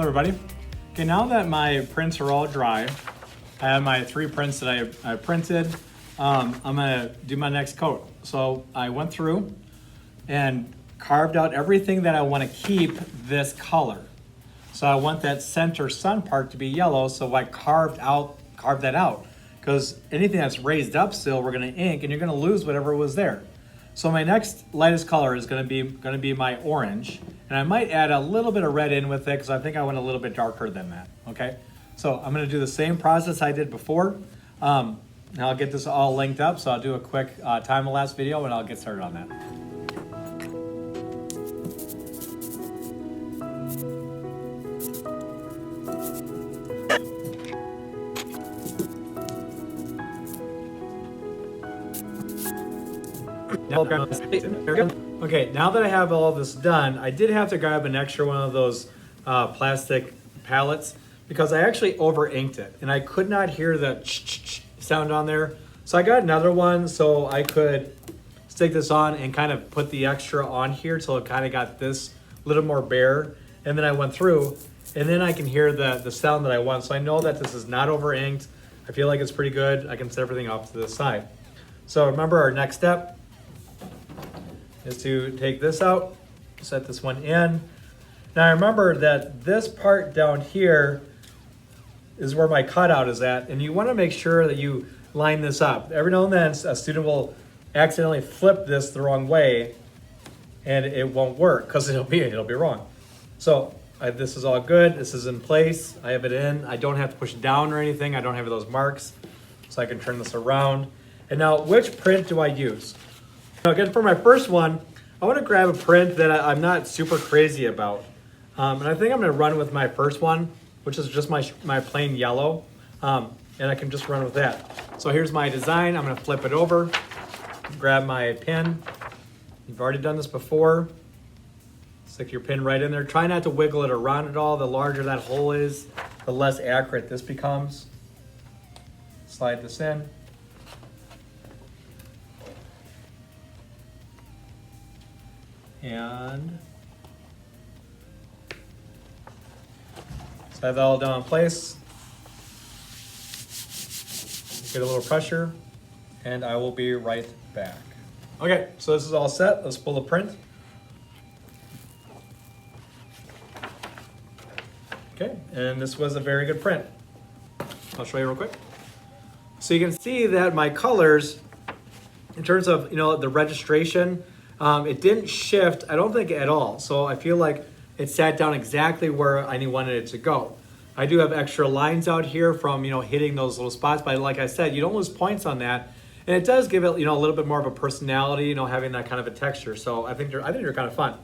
Hello everybody. Okay, now that my prints are all dry, I have my 3 prints that I printed. I'm gonna do my next coat. So I went through and carved out everything that I want to keep this color. So I want that center sun part to be yellow, so I carved that out. Because anything that's raised up still, we're gonna ink and you're gonna lose whatever was there. So my next lightest color is gonna be my orange. And I might add a little bit of red in with it because I think I went a little bit darker than that, okay? So I'm gonna do the same process I did before. Now I'll get this all linked up, so I'll do a quick time-lapse video and I'll get started on that. Okay, now that I have all this done, I did have to grab an extra one of those plastic palettes because I actually over inked it and I could not hear the sound on there. So I got another one so I could stick this on and kind of put the extra on here so it kind of got this a little more bare. And then I went through and then I can hear the sound that I want. So I know that this is not over inked. I feel like it's pretty good. I can set everything off to the side. So remember our next step is to take this out, set this one in. Now remember that this part down here is where my cutout is at, and you want to make sure that you line this up. Every now and then a student will accidentally flip this the wrong way and it won't work because it'll be wrong. So this is all good, this is in place, I have it in. I don't have to push down or anything, I don't have those marks, so I can turn this around. And now, which print do I use? Now again, for my first one, I want to grab a print that I'm not super crazy about. And I think I'm going to run with my first one, which is just my plain yellow. And I can just run with that. So here's my design. I'm going to flip it over, grab my pin. You've already done this before. Stick your pin right in there. Try not to wiggle it around at all. The larger that hole is, the less accurate this becomes. Slide this in. And so I have that all down in place. Get a little pressure, and I will be right back. Okay, so this is all set. Let's pull the print. Okay, and this was a very good print. I'll show you real quick. So you can see that my colors, in terms of the registration, it didn't shift, I don't think, at all. So I feel like it sat down exactly where I wanted it to go. I do have extra lines out here from hitting those little spots, but like I said, you don't lose points on that, and it does give it a little bit more of a personality, having that kind of a texture. So I think they're kind of fun.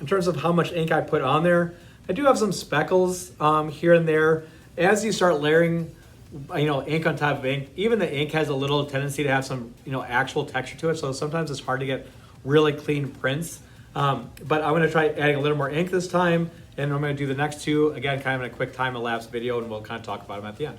In terms of how much ink I put on there, I do have some speckles here and there. As you start layering, ink on top of ink, even the ink has a little tendency to have some actual texture to it. So sometimes it's hard to get really clean prints. But I'm gonna try adding a little more ink this time, and I'm gonna do the next two, again, kind of in a quick time-lapse video, and we'll kind of talk about them at the end.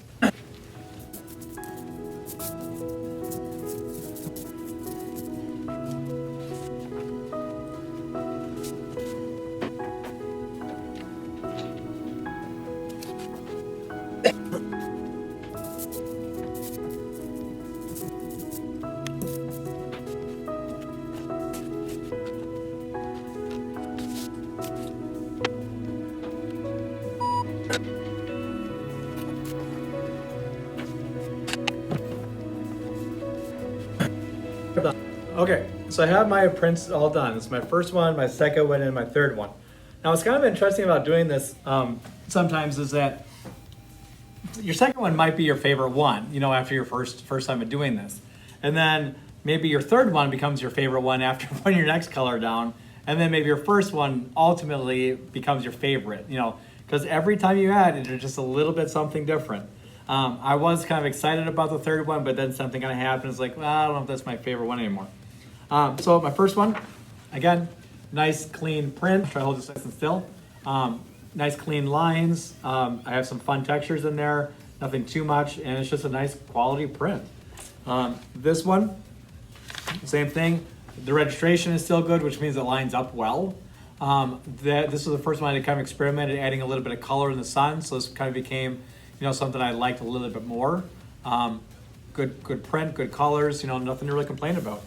Okay, so I have my prints all done. It's my first one, my second one, and my third one. Now what's kind of interesting about doing this sometimes is that your second one might be your favorite one, after your first time of doing this. And then maybe your third one becomes your favorite one after putting your next color down. And then maybe your first one ultimately becomes your favorite, because every time you add it, it's just a little bit something different. I was kind of excited about the third one, but then something kind of happened. It's like, well, I don't know if that's my favorite one anymore. So my first one, again, nice clean print. Try to hold this nice and still. Nice clean lines. I have some fun textures in there, nothing too much, and it's just a nice quality print. This one, same thing. The registration is still good, which means it lines up well. This was the first one I kind of experimented adding a little bit of color in the sun. So this kind of became, something I liked a little bit more. Good print, good colors, nothing to really complain about.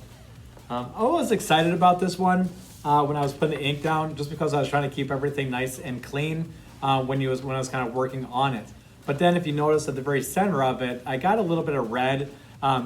I was excited about this one when I was putting the ink down, just because I was trying to keep everything nice and clean when I was kind of working on it. But then if you notice at the very center of it, I got a little bit of red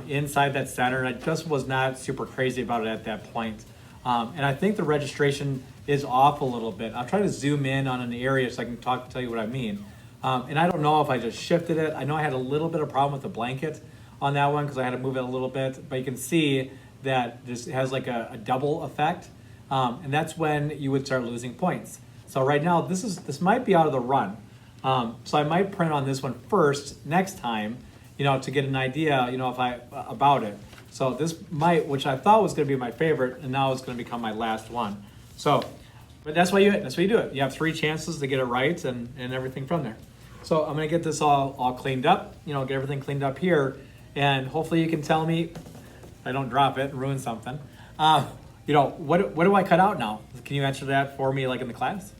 inside that center, and I just was not super crazy about it at that point. And I think the registration is off a little bit. I'll try to zoom in on an area so I can tell you what I mean. And I don't know if I just shifted it. I know I had a little bit of problem with the blanket on that one because I had to move it a little bit, but you can see that this has like a double effect. And that's when you would start losing points. So right now, this might be out of the run. So I might print on this one first next time, to get an idea, about it. So this might, which I thought was going to be my favorite, and now it's going to become my last one. So, but that's why you do it. You have 3 chances to get it right, and everything from there. So I'm going to get this all cleaned up, get everything cleaned up here, and hopefully you can tell me I don't drop it and ruin something. What do I cut out now? Can you answer that for me, like in the class?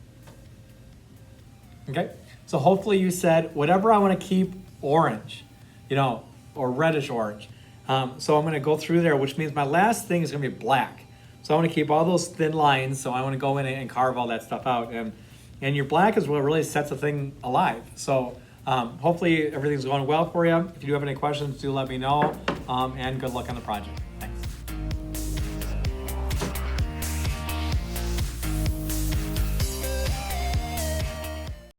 Okay. So hopefully you said whatever I want to keep orange, or reddish orange. So I'm going to go through there, which means my last thing is going to be black. So I want to keep all those thin lines. So I want to go in and carve all that stuff out. And your black is what really sets the thing alive. So hopefully everything's going well for you. If you do have any questions, do let me know. And good luck on the project.